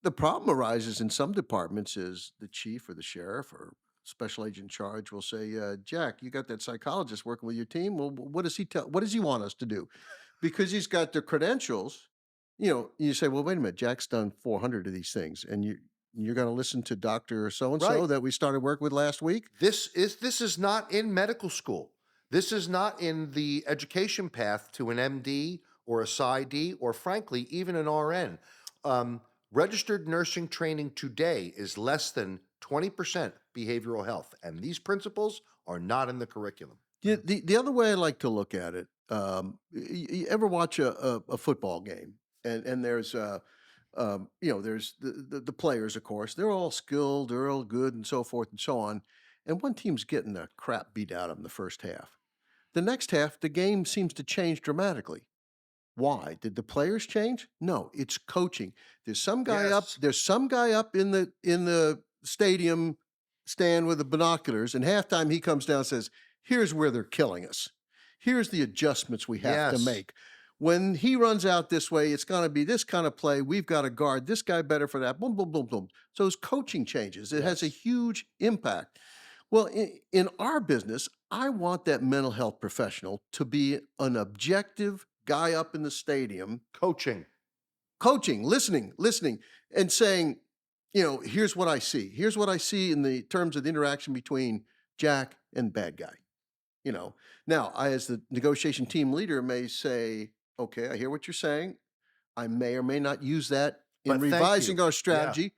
The problem arises in some departments is the chief or the sheriff or special agent in charge will say, Jack, you got that psychologist working with your team. Well, what does he tell? What does he want us to do? Because he's got the credentials. You say, well, wait a minute, Jack's done 400 of these things, and you're going to listen to Doctor So and So Right. that we started work with last week. This is not in medical school. This is not in the education path to an MD or a PsyD or frankly even an RN. Registered nursing training today is less than 20% behavioral health, and these principles are not in the curriculum. Yeah, the other way I like to look at it, you ever watch a football game and there's there's the players, of course, they're all skilled, they're all good, and so forth and so on. And one team's getting the crap beat out of them the first half. The next half, the game seems to change dramatically. Why? Did the players change? No, it's coaching. There's some guy up, Yes. there's some guy up in the stadium stand with the binoculars, and halftime he comes down and says, here's where they're killing us. Here's the adjustments we have to Yes. make. When he runs out this way, it's going to be this kind of play. We've got to guard this guy better for that. Boom, boom, boom, boom. So his coaching changes. It has a Yes. huge impact. Well, in our business, I want that mental health professional to be an objective guy up in the stadium, Coaching. coaching, listening, and saying, here's what I see. Here's what I see in the terms of the interaction between Jack and bad guy. Now I, as the negotiation team leader, may say, okay, I hear what you're saying. I may or may not use that in But thank revising you. our Yeah. strategy,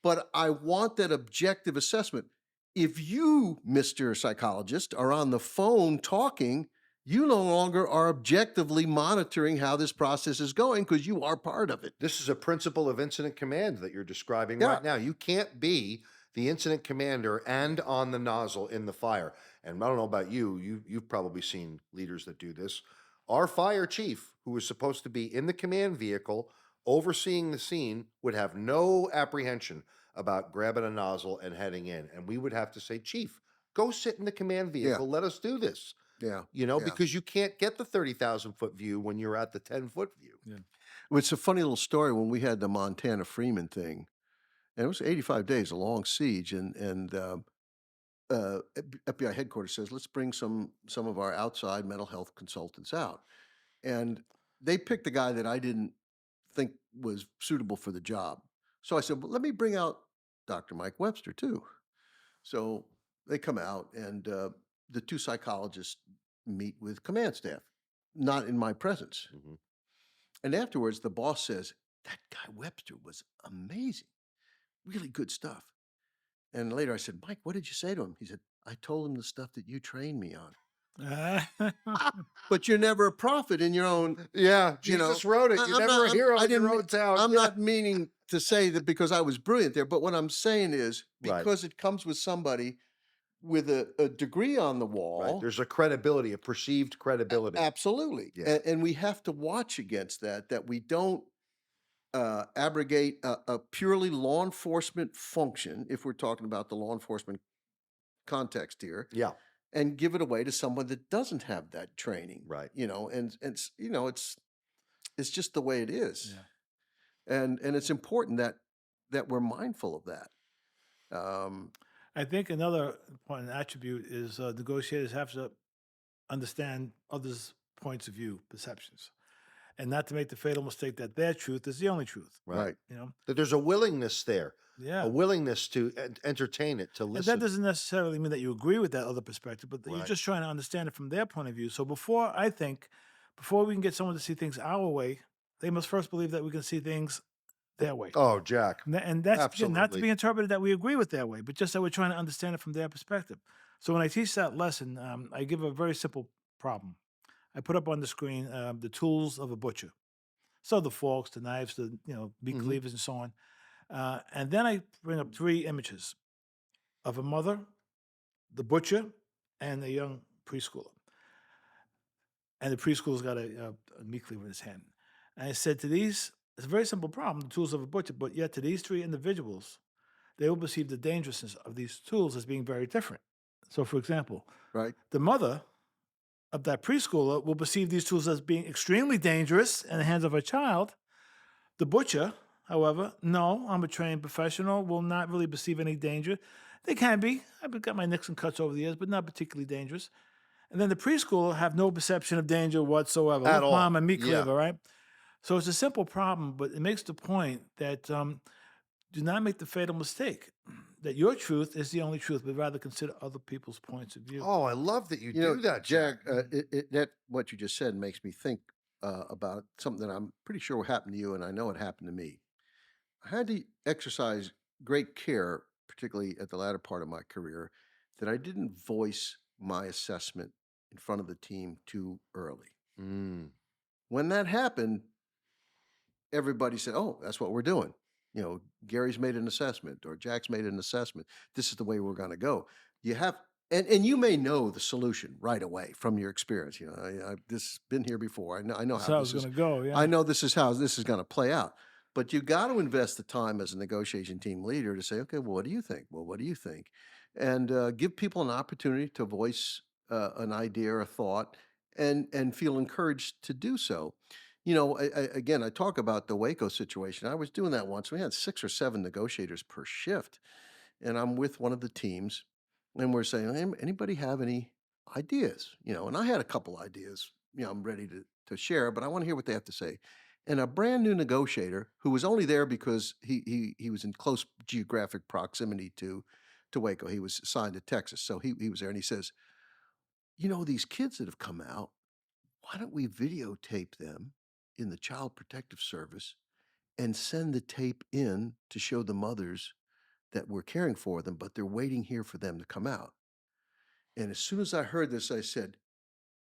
but I want that objective assessment. If you, Mr. Psychologist, are on the phone talking, you no longer are objectively monitoring how this process is going because you are part of it. This is a principle of incident command that you're describing Yeah. right now. You can't be the incident commander and on the nozzle in the fire. And I don't know about you, you've probably seen leaders that do this. Our fire chief, who was supposed to be in the command vehicle overseeing the scene, would have no apprehension about grabbing a nozzle and heading in. And we would have to say, Chief, go sit in the command vehicle. Let us do this. Yeah. Because you can't get the 30,000-foot view when you're at the 10-foot view. Yeah. It's a funny little story when we had the Montana Freeman thing, and it was 85 days, a long siege, and FBI headquarters says, let's bring some of our outside mental health consultants out. And they picked a guy that I didn't think was suitable for the job. So I said, well, let me bring out Dr. Mike Webster too. So they come out, and the two psychologists meet with command staff, not in my presence. Mhm. And afterwards, the boss says, that guy Webster was amazing, really good stuff. And later I said, Mike, what did you say to him? He said, I told him the stuff that you trained me on. But you're never a prophet in your own. Yeah, You know, Jesus wrote it. I- You're I'm never not- a hero I in your didn't own town. I'm Yeah. not meaning to say that because I was brilliant there, but what I'm saying is Right. because it comes with somebody with a degree on the Right. wall. There's a credibility, a perceived credibility. Absolutely. Yeah. And we have to watch against that we don't abrogate a purely law enforcement function, if we're talking about the law enforcement context here, Yeah, and give it away to someone that doesn't have that training. right. And it's just the way it is. Yeah. And it's important that we're mindful of that. I think another important attribute is negotiators have to understand others' points of view, perceptions. and not to make the fatal mistake that their truth is the only truth. Right. Right. You know, That there's a willingness there, a yeah. willingness to entertain it, to And that listen. doesn't necessarily mean that you agree with that other perspective, but that you're Right. just trying to understand it from their point of view. So before we can get someone to see things our way, they must first believe that we can see things their way. Oh, Jack, And that's again, not to absolutely. be interpreted that we agree with their way, but just that we're trying to understand it from their perspective. So when I teach that lesson, I give a very simple problem. I put up on the screen the tools of a butcher. So the forks, the knives, the meat Mhm. cleavers, and so on. And then I bring up three images of a mother, the butcher, and a young preschooler. And the preschooler's got a meat cleaver in his hand. And I said to these, it's a very simple problem, the tools of a butcher, but yet to these three individuals, they will perceive the dangerousness of these tools as being very different. So, for example, Right. the mother of that preschooler will perceive these tools as being extremely dangerous in the hands of a child. The butcher, however, no, I'm a trained professional, will not really perceive any danger. They can be. I've got my nicks and cuts over the years, but not particularly dangerous. And then the preschooler have no perception of danger whatsoever. At Look, all. mom, a meat Yeah. cleaver, right? So it's a simple problem, but it makes the point that do not make the fatal mistake that your truth is the only truth, but rather consider other people's points of view. Oh, I love that you You know, do that, Jack, Jack. that what you just said makes me think about something that I'm pretty sure happened to you, and I know it happened to me. I had to exercise great care, particularly at the latter part of my career, that I didn't voice my assessment in front of the team too early. Mm. When that happened, everybody said, "Oh, that's what we're doing." Gary's made an assessment or Jack's made an assessment. This is the way we're going to go. You have, and you may know the solution right away from your experience. This has been here before. I know That's how how this it's is. going to go. Yeah. I know this is how this is going to play out. But you got to invest the time as a negotiation team leader to say, okay, well, what do you think? Well, what do you think? And give people an opportunity to voice an idea or a thought, and feel encouraged to do so. Again, I talk about the Waco situation. I was doing that once. We had 6 or 7 negotiators per shift, and I'm with one of the teams, and we're saying, "Hey, anybody have any ideas?" And I had a couple ideas. I'm ready to share, but I want to hear what they have to say. And a brand new negotiator who was only there because he was in close geographic proximity to Waco. He was assigned to Texas, so he was there, and he says, "These kids that have come out, why don't we videotape them in the Child Protective Service and send the tape in to show the mothers that we're caring for them, but they're waiting here for them to come out?" And as soon as I heard this, I said,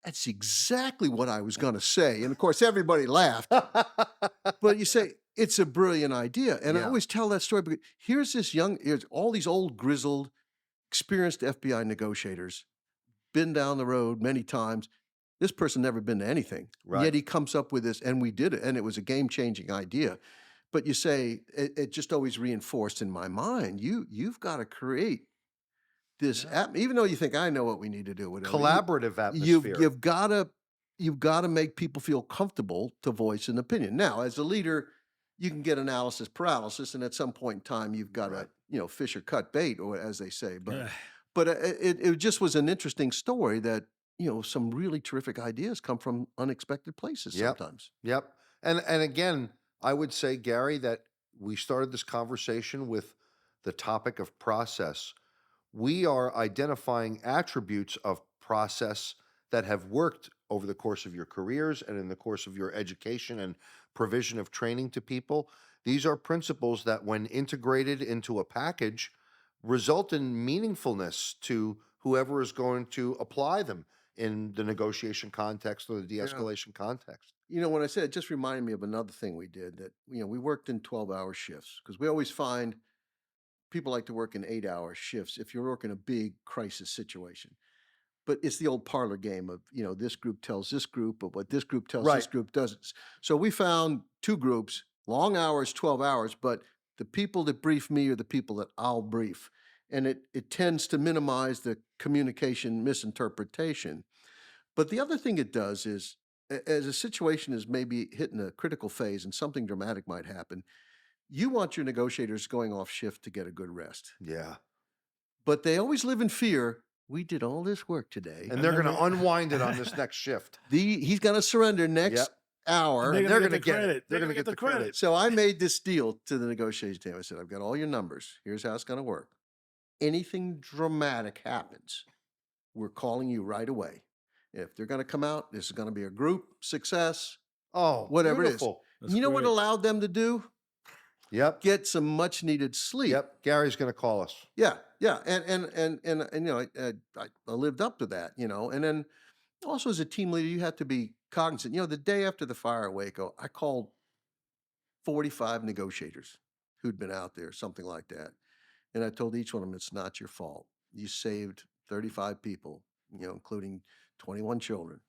"That's exactly what I was going to say." And of course, everybody laughed. But you say, it's a brilliant idea. And I Yeah. always tell that story because here's all these old, grizzled, experienced FBI negotiators, been down the road many times. This person never been to anything. Right. Yet he comes up with this, and we did it, and it was a game-changing idea. But you say, it just always reinforced in my mind, you've got to create this Yeah. even though you think I know what we need to do, whatever. Collaborative atmosphere. You've got to make people feel comfortable to voice an opinion. Now, as a leader, you can get analysis paralysis, and at some point in time, you've got Right. to fish or cut bait, or as they say. But Yeah. but it just was an interesting story that some really terrific ideas come from unexpected places Yep. sometimes. Yep. And again, I would say, Gary, that we started this conversation with the topic of process. We are identifying attributes of process that have worked over the course of your careers and in the course of your education and provision of training to people. These are principles that, when integrated into a package, result in meaningfulness to whoever is going to apply them in the negotiation context or the de-escalation context. When I said, it just reminded me of another thing we did, that we worked in 12-hour shifts, because we always find people like to work in 8-hour shifts if you're working a big crisis situation. But it's the old parlor game of, this group tells this group, but what this group tells this Right. group doesn't. So we found 2 groups, long hours, 12 hours, but the people that brief me are the people that I'll brief. And it tends to minimize the communication misinterpretation. But the other thing it does is, as a situation is maybe hitting a critical phase and something dramatic might happen, you want your negotiators going off shift to get a good rest. Yeah. But they always live in fear. We did all this work today. And they're then going to they- unwind it on this next shift. He's going to surrender next Yep. hour, they're and gonna they're get going to the get it. credit. They're They're going to gonna get get the the credit. credit. So I made this deal to the negotiation team. I said, I've got all your numbers. Here's how it's going to work. Anything dramatic happens, we're calling you right away. If they're going to come out, this is going to be a group success, Oh, whatever it is. beautiful. That's And you know what great. allowed them to do? Yep. Get some much needed sleep. Yep. Gary's going to call us. Yeah, yeah, and I lived up to that, and then also as a team leader, you have to be cognizant. The day after the fire at Waco, I called 45 negotiators who'd been out there, something like that, and I told each one of them, it's not your fault. You saved 35 people, including 21 children.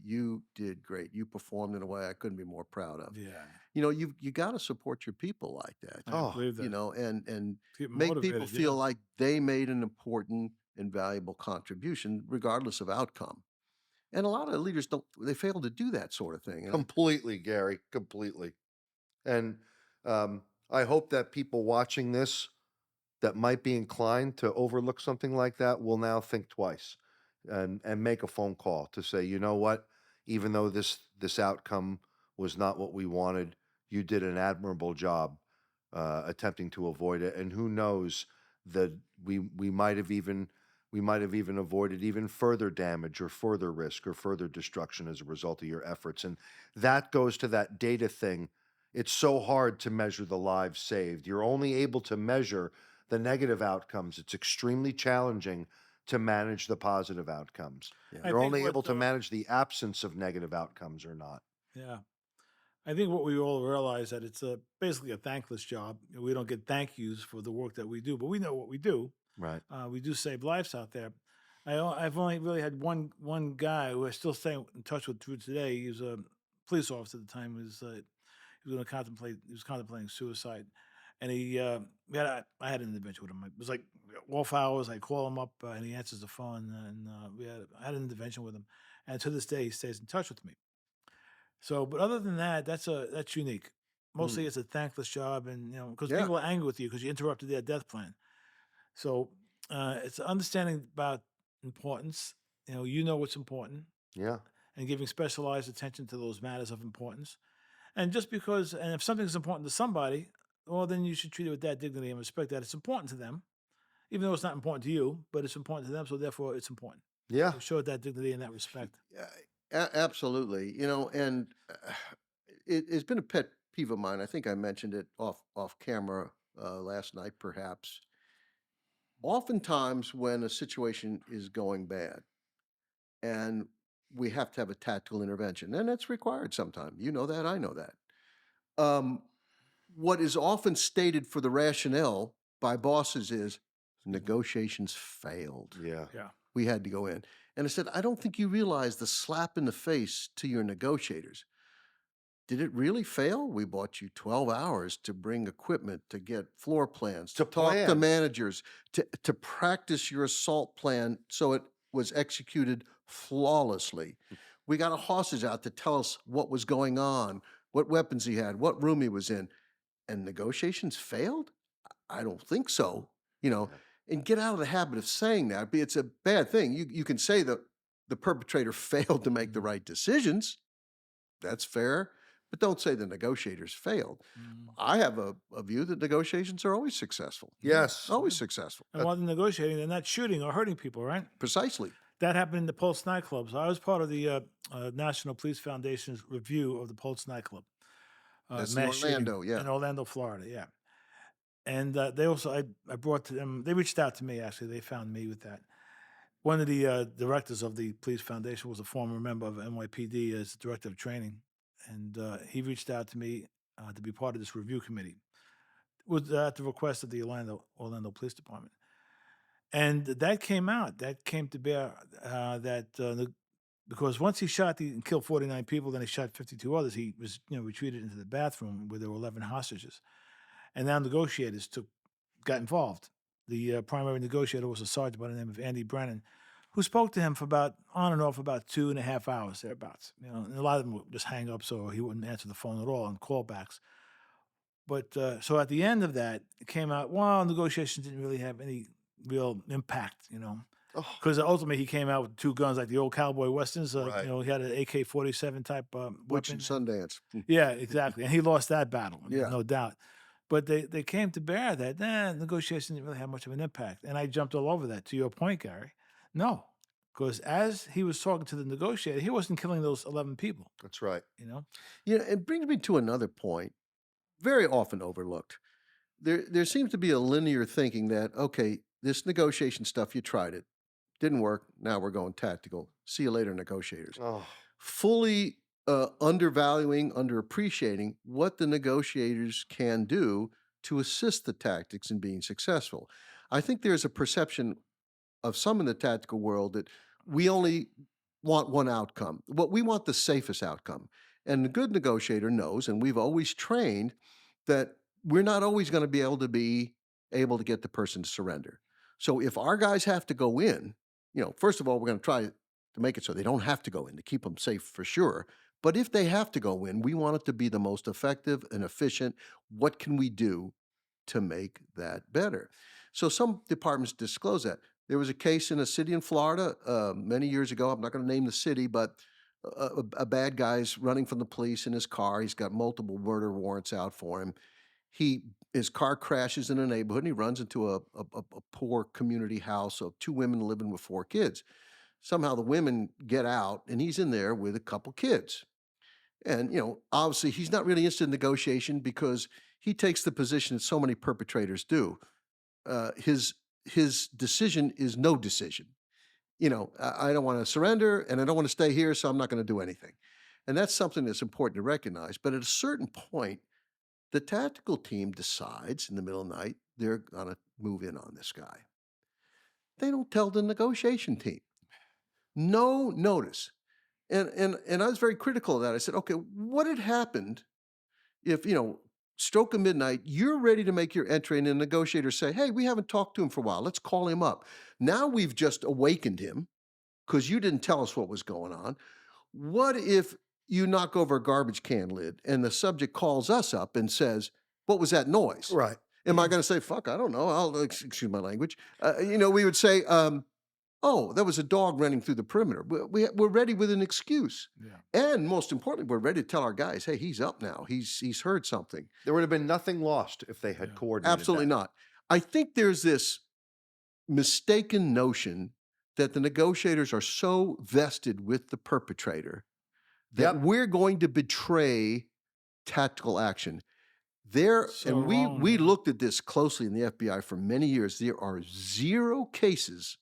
You did great. You performed in a way I couldn't be more proud of. Yeah, You got to support your people like that. I Oh, believe that. And Keep 'em make people motivated. feel Yeah. like they made an important and valuable contribution, regardless of outcome. And a lot of leaders don't, they fail to do that sort of thing. completely, Gary. Completely. And I hope that people watching this that might be inclined to overlook something like that will now think twice and make a phone call to say, you know what, even though this outcome was not what we wanted, you did an admirable job attempting to avoid it. And who knows that we might have even avoided even further damage or further risk or further destruction as a result of your efforts. And that goes to that data thing. It's so hard to measure the lives saved. You're only able to measure the negative outcomes. It's extremely challenging to manage the positive outcomes. Yeah. I You're think only what able to manage the absence of negative outcomes or not. yeah. I think what we all realize that it's basically a thankless job. We don't get thank yous for the work that we do, but we know what we do. Right. We do save lives out there. I've only really had one guy who I still stay in touch with through today. He was a police officer at the time. He was going to contemplate. He was contemplating suicide, and I had an intervention with him. It was like off hours. I call him up, and he answers the phone, and I had an intervention with him. And to this day, he stays in touch with me. So, but other than that, that's unique. Mostly, Mm. it's a thankless job, and because Yeah. people are angry with you because you interrupted their death plan. So, it's understanding about importance. You know what's important, Yeah. and giving specialized attention to those matters of importance. And just because, and if something's important to somebody, well, then you should treat it with that dignity and respect that it's important to them, even though it's not important to you, but it's important to them. So therefore, it's important. Yeah. So show it that dignity and that respect. Yeah, absolutely. And it's been a pet peeve of mine. I think I mentioned it off camera last night, perhaps. Oftentimes, when a situation is going bad, and we have to have a tactical intervention, and that's required sometimes. You know that, I know that. Um, what is often stated for the rationale by bosses is negotiations failed. Yeah. Yeah. We had to go in. And I said, I don't think you realize the slap in the face to your negotiators. Did it really fail? We bought you 12 hours to bring equipment, to get floor plans, To to talk to plan. managers, to practice your assault plan so it was executed flawlessly. We got a hostage out to tell us what was going on, what weapons he had, what room he was in. And negotiations failed? I don't think so. You know, Yeah. and get out of the habit of saying that. It's a bad thing. You can say that the perpetrator failed to make the right decisions. That's fair. But don't say the negotiators failed. Mhm. I have a view that negotiations are always successful. Yes. Always successful. And while they're negotiating, they're not shooting or hurting people, right? Precisely. That happened in the Pulse nightclub. So I was part of the National Police Foundation's review of the Pulse nightclub. That's in Mass shooting Orlando, yeah. in Orlando, Florida. Yeah. And they also, I brought to them, they reached out to me actually. They found me with that. One of the directors of the Police Foundation was a former member of NYPD as director of training. And he reached out to me to be part of this review committee with at the request of the Orlando Police Department. And that came out. That came to bear because once he shot and killed 49 people, then he shot 52 others. He was retreated into the bathroom where there were 11 hostages, and now negotiators got involved. The primary negotiator was a sergeant by the name of Andy Brennan, who spoke to him for about on and off about 2.5 hours thereabouts. And a lot of them would just hang up, so he wouldn't answer the phone at all on callbacks. But so at the end of that, it came out, well, negotiations didn't really have any real impact, Oh, Because ultimately he came out with two guns like the old cowboy westerns. right. He had an AK-47 type Witch and weapon, and Sundance. yeah, exactly, and he lost that battle. I mean, Yeah. no doubt. But they came to bear that negotiation didn't really have much of an impact, and I jumped all over that. To your point, Gary, no, because as he was talking to the negotiator, he wasn't killing those 11 people. That's right. You know, Yeah, it brings me to another point, very often overlooked. There seems to be a linear thinking that, okay, this negotiation stuff, you tried it, didn't work. Now we're going tactical. See you later, negotiators. Oh, Fully undervaluing, underappreciating what the negotiators can do to assist the tactics in being successful. I think there's a perception of some in the tactical world that we only want one outcome. What we want the safest outcome. And the good negotiator knows, and we've always trained that we're not always going to be able to get the person to surrender. So if our guys have to go in, first of all, we're going to try to make it so they don't have to go in to keep them safe for sure. But if they have to go in, we want it to be the most effective and efficient. What can we do to make that better? So some departments disclose that. There was a case in a city in Florida many years ago. I'm not going to name the city, but a bad guy's running from the police in his car. He's got multiple murder warrants out for him. His car crashes in a neighborhood and he runs into a poor community house of two women living with four kids. Somehow the women get out and he's in there with a couple kids. And, obviously he's not really interested in negotiation because he takes the position that so many perpetrators do. His decision is no decision. I don't want to surrender and I don't want to stay here, so I'm not going to do anything. And that's something that's important to recognize. But at a certain point, the tactical team decides in the middle of the night they're going to move in on this guy. They don't tell the negotiation team. No notice. And I was very critical of that. I said, okay, what had happened if, stroke of midnight, you're ready to make your entry and the negotiators say, hey, we haven't talked to him for a while. Let's call him up. Now we've just awakened him because you didn't tell us what was going on. What if you knock over a garbage can lid and the subject calls us up and says, what was that noise? right. Am I going to say, fuck, I don't know. Excuse my language. We would say, oh, that was a dog running through the perimeter. We're ready with an excuse. yeah. And most importantly, we're ready to tell our guys, hey, he's up now. He's heard something. There would have been nothing lost if they had Yeah. coordinated Absolutely that. not. I think there's this mistaken notion that the negotiators are so vested with the perpetrator that Yep. we're going to betray tactical action. So And we wrong. we Yeah. looked at this closely in the FBI for many years. There are 0 cases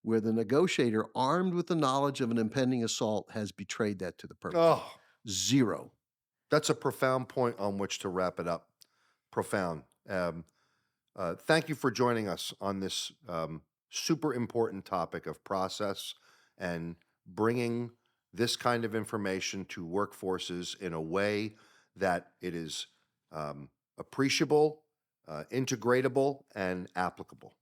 where the negotiator, armed with the knowledge of an impending assault, has betrayed that to the perpetrator. Oh, 0. that's a profound point on which to wrap it up. Profound. Thank you for joining us on this super important topic of process and bringing this kind of information to workforces in a way that it is appreciable, integratable, and applicable.